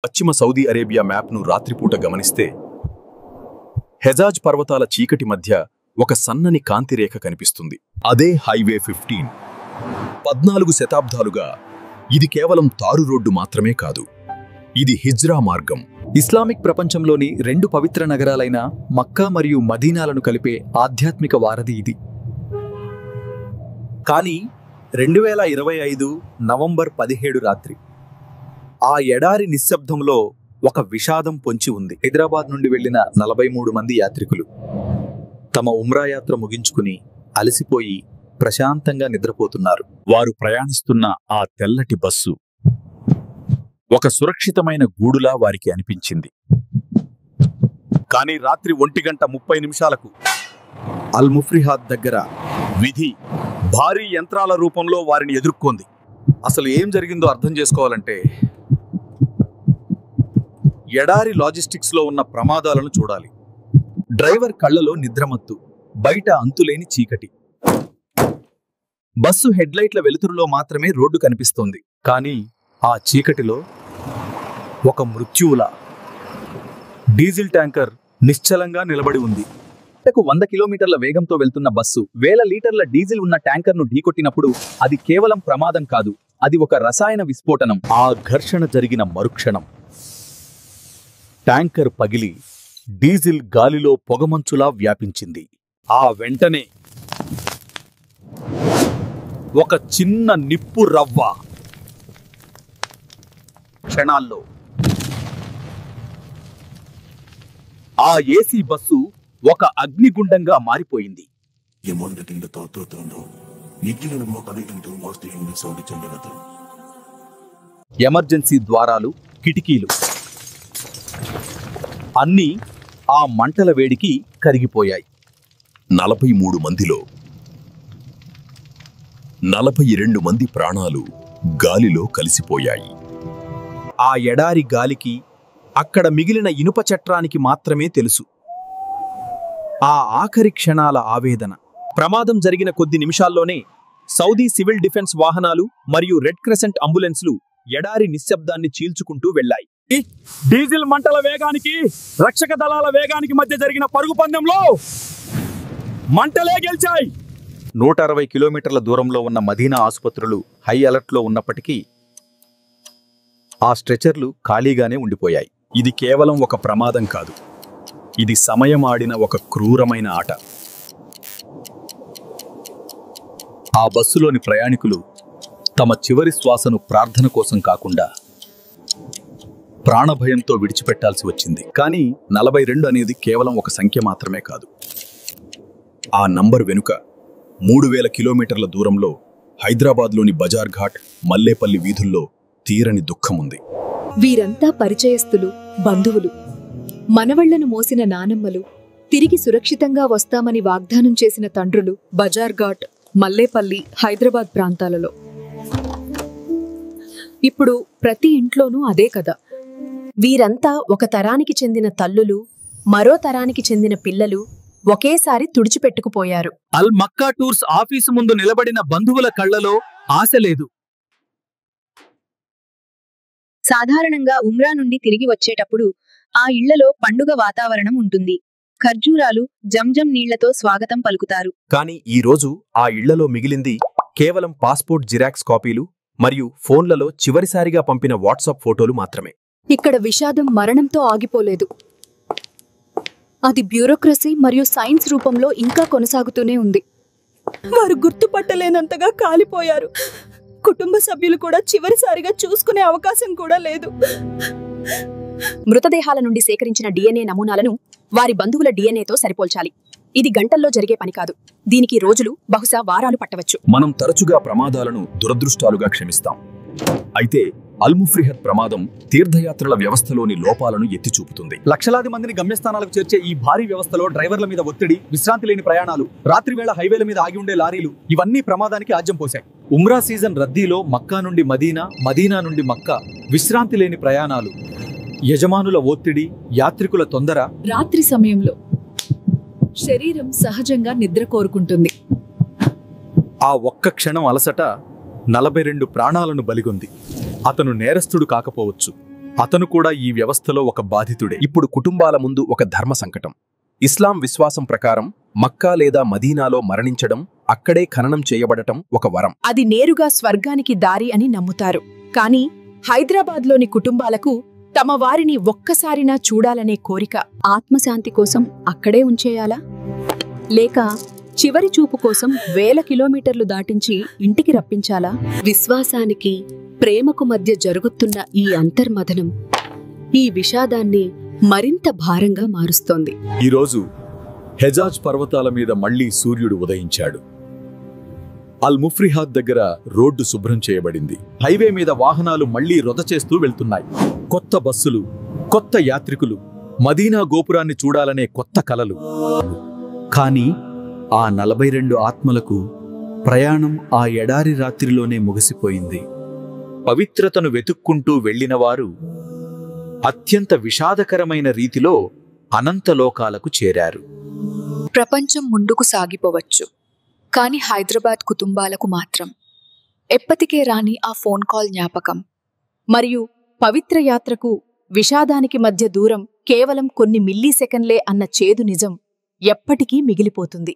పశ్చిమ Saudi Arabia మ్యాప్ను రాత్రిపూట గమనిస్తే హెజాజ్ పర్వతాల చీకటి మధ్య ఒక సన్నని కాంతిరేఖ కనిపిస్తుంది. అదే హైవే 15. 14 శతాబ్దాలుగా ఇది కేవలం తారు రోడ్డు మాత్రమే కాదు, ఇది హిజ్రా మార్గం. ఇస్లామిక్ ప్రపంచంలోని 2 పవిత్ర నగరాలైన మక్కా మరియు మదీనాలను కలిపే ఆధ్యాత్మిక వారధి ఇది. కానీ 2025 నవంబర్ 17 రాత్రి ఆ ఎడారి నిశ్శబ్దంలో ఒక విషాదం పొంచి ఉంది. హైదరాబాద్ నుండి వెళ్లిన 43 మంది యాత్రికులు తమ ఉమ్రా యాత్ర ముగించుకుని అలసిపోయి ప్రశాంతంగా నిద్రపోతున్నారు. వారు ప్రయాణిస్తున్న ఆ తెల్లటి బస్సు ఒక సురక్షితమైన గూడులా వారికి అనిపించింది. కానీ రాత్రి 1:30 అల్ ముఫ్రిహాద్ దగ్గర విధి భారీ యంత్రాల రూపంలో వారిని ఎదుర్కొంది. అసలు ఏం జరిగిందో అర్థం చేసుకోవాలంటే ఎడారి లాజిస్టిక్స్లో ఉన్న ప్రమాదాలను చూడాలి. డ్రైవర్ కళ్లలో నిద్రమత్తు, బయట అంతులేని చీకటి. బస్సు హెడ్లైట్ల వెలుతురులో మాత్రమే రోడ్డు కనిపిస్తోంది. కానీ ఆ చీకటిలో ఒక మృత్యువులా డీజిల్ ట్యాంకర్ నిశ్చలంగా నిలబడి ఉంది. 100 కిలోమీటర్ల వేగంతో వెళ్తున్న బస్సు 1000 లీటర్ల డీజిల్ ఉన్న ట్యాంకర్ను ఢీకొట్టినప్పుడు అది కేవలం ప్రమాదం కాదు, అది ఒక రసాయన విస్ఫోటనం. ఆ ఘర్షణ జరిగిన మరుక్షణం ట్యాంకర్ పగిలి డీజిల్ గాలిలో పొగమంచులా వ్యాపించింది. ఆ వెంటనే ఒక చిన్న నిప్పు రవ్వ క్షణాల్లో ఆ ఏసీ బస్సు ఒక అగ్నిగుండంగా మారిపోయింది. ఎమర్జెన్సీ ద్వారాలు, కిటికీలు అన్నీ ఆ మంటల వేడికి కరిగిపోయాయి. 43 మందిలో 42 మంది ప్రాణాలు గాలిలో కలిసిపోయాయి. ఆ ఎడారి గాలికి అక్కడ మిగిలిన ఇనుప చట్రానికి మాత్రమే తెలుసు ఆ ఆఖరి క్షణాల ఆవేదన. ప్రమాదం జరిగిన కొద్ది నిమిషాల్లోనే సౌదీ సివిల్ డిఫెన్స్ వాహనాలు మరియు రెడ్ క్రెసెంట్ అంబులెన్స్లు ఎడారి నిశ్శబ్దాన్ని చీల్చుకుంటూ వెళ్లాయి. డీజిల్ మంటల వేగానికి, రక్షక దళాల వేగానికి మధ్య జరిగిన పరుగు పందెంలో మంటలే గెలిచాయి. 160 కిలోమీటర్ల దూరంలో ఉన్న మదీనా ఆసుపత్రులు హై అలర్ట్లో ఉన్నప్పటికీ ఆ స్ట్రెచర్లు ఖాళీగానే ఉండిపోయాయి. ఇది కేవలం ఒక ప్రమాదం కాదు, ఇది సమయం ఆడిన ఒక క్రూరమైన ఆట. ఆ బస్సులోని ప్రయాణికులు తమ చివరి శ్వాసను ప్రార్థన కోసం కాకుండా ప్రాణభయంతో విడిచిపెట్టాల్సి వచ్చింది. కానీ 42 అనేది కేవలం ఒక సంఖ్య మాత్రమే కాదు. ఆ నంబర్ వెనుక 3000 కిలోమీటర్ల దూరంలో హైదరాబాద్లోని బజార్ ఘాట్, మల్లేపల్లి వీధుల్లో తీరని దుఃఖముంది. వీరంతా పరిచయస్తులు, బంధువులు, మనవళ్లను మోసిన నానమ్మలు, తిరిగి సురక్షితంగా వస్తామని వాగ్దానం చేసిన తండ్రులు. బజార్ ఘాట్, మల్లేపల్లి, హైదరాబాద్ ప్రాంతాలలో ఇప్పుడు ప్రతి ఇంట్లోనూ అదే కథ. వీరంతా ఒక తరానికి చెందిన తల్లులు, మరో తరానికి చెందిన పిల్లలు ఒకేసారి తుడిచిపెట్టుకుపోయారు. అల్ మక్కా టూర్స్ ఆఫీసు ముందు నిలబడిన బంధువుల కళ్లలో ఆశ లేదు. సాధారణంగా ఉమ్రా నుండి తిరిగి వచ్చేటప్పుడు ఆ ఇళ్లలో పండుగ వాతావరణం ఉంటుంది. ఖర్జూరాలు, జంజం నీళ్లతో స్వాగతం పలుకుతారు. కానీ ఈ రోజు ఆ ఇళ్లలో మిగిలింది కేవలం పాస్పోర్ట్ జిరాక్స్ కాపీలు మరియు ఫోన్లలో చివరిసారిగా పంపిన వాట్సాప్ ఫోటోలు మాత్రమే. ఇక్కడ విషాదం మరణంతో ఆగిపోలేదు. అది బ్యూరోక్రసీ మరియు సైన్స్ రూపంలో ఇంకా కొనసాగుతూనే ఉంది. వారు గుర్తుపట్టలేనంతగా కాలిపోయారు. కుటుంబ సభ్యులు కూడా చివరిసారిగా చూసుకునే అవకాశం కూడా లేదు. మృతదేహాల నుండి సేకరించిన DNA నమూనాలను వారి బంధువుల DNAతో సరిపోల్చాలి. ఇది గంటల్లో జరిగే పని కాదు. దీనికి రోజులు, బహుశా వారాలు పట్టవచ్చు. మనం తరచుగా ప్రమాదాలను దురదృష్టాలుగా క్షమిస్తాం. అయితే అల్ ముఫ్రిహద్ ప్రమాదం తీర్థయాత్రల వ్యవస్థలోని లోపాలను ఎత్తిచూపుతుంది. లక్షలాది మందిని గమ్యస్థానాలకు చేర్చే ఈ భారీ వ్యవస్థలో డ్రైవర్ల మీద ఒత్తిడి, విశ్రాంతి లేని ప్రయాణాలు, రాత్రివేళ హైవేల మీద ఆగి ఉండే లారీలు ఇవన్నీ ప్రమాదానికి ఆజ్యం పోశాయి. ఉమ్రా సీజన్ రద్దీలో మక్కా నుండి మదీనా, మదీనా నుండి మక్కా విశ్రాంతి లేని ప్రయాణాలు, యజమానుల ఒత్తిడి, యాత్రికుల తొందర. రాత్రి సమయంలో శరీరం సహజంగా నిద్ర కోరుకుంటుంది. ఆ ఒక్క క్షణం అలసట 42 ప్రాణాలను బలిగొంది. అతను నేరస్తుడు కాకపోవచ్చు, అతను కూడా ఈ వ్యవస్థలో ఒక బాధితుడే. ఇప్పుడు కుటుంబాల ముందు ఒక ధర్మ సంకటం. ఇస్లాం విశ్వాసం ప్రకారం మక్కా లేదా మదీనాలో మరణించడం, అక్కడే ఖననం చేయబడటం ఒక వరం. అది నేరుగా స్వర్గానికి దారి అని నమ్ముతారు. కానీ హైదరాబాద్లోని కుటుంబాలకు తమ వారిని ఒక్కసారినా చూడాలనే కోరిక. ఆత్మశాంతి కోసం అక్కడే ఉంచేయాలా, లేక చివరి చూపు కోసం వేల కిలోమీటర్లు దాటించి ఇంటికి రప్పించాలా? విశ్వాసానికి, ప్రేమకు మధ్య జరుగుతున్న ఈ అంతర్మథనం ఈ విషాదాన్ని మరింత భారంగా మారుస్తోంది. ఈరోజు హెజాజ్ పర్వతాల మీద మళ్లీ సూర్యుడు ఉదయించాడు. అల్ ముఫ్రిహాద్ దగ్గర రోడ్డు శుభ్రం చేయబడింది. హైవే మీద వాహనాలు మళ్లీ రొద చేస్తూ వెళ్తున్నాయి. కొత్త బస్సులు, కొత్త యాత్రికులు, మదీనా గోపురాన్ని చూడాలనే కొత్త కలలు. కానీ ఆ 42 ఆత్మలకు ప్రయాణం ఆ ఎడారి రాత్రిలోనే ముగిసిపోయింది. పవిత్రతను వెతుక్కుంటూ వెళ్లినవారు అత్యంత విషాదకరమైన రీతిలో అనంతలోకాలకు చేరారు. ప్రపంచం ముందుకు సాగిపోవచ్చు, కాని హైదరాబాద్ కుటుంబాలకు మాత్రం ఎప్పటికే రాని ఆ ఫోన్ కాల్ జ్ఞాపకం మరియు పవిత్ర యాత్రకు విషాదానికి మధ్య దూరం కేవలం కొన్ని మిల్లీ సెకన్లే అన్న చేదు నిజం ఎప్పటికీ మిగిలిపోతుంది.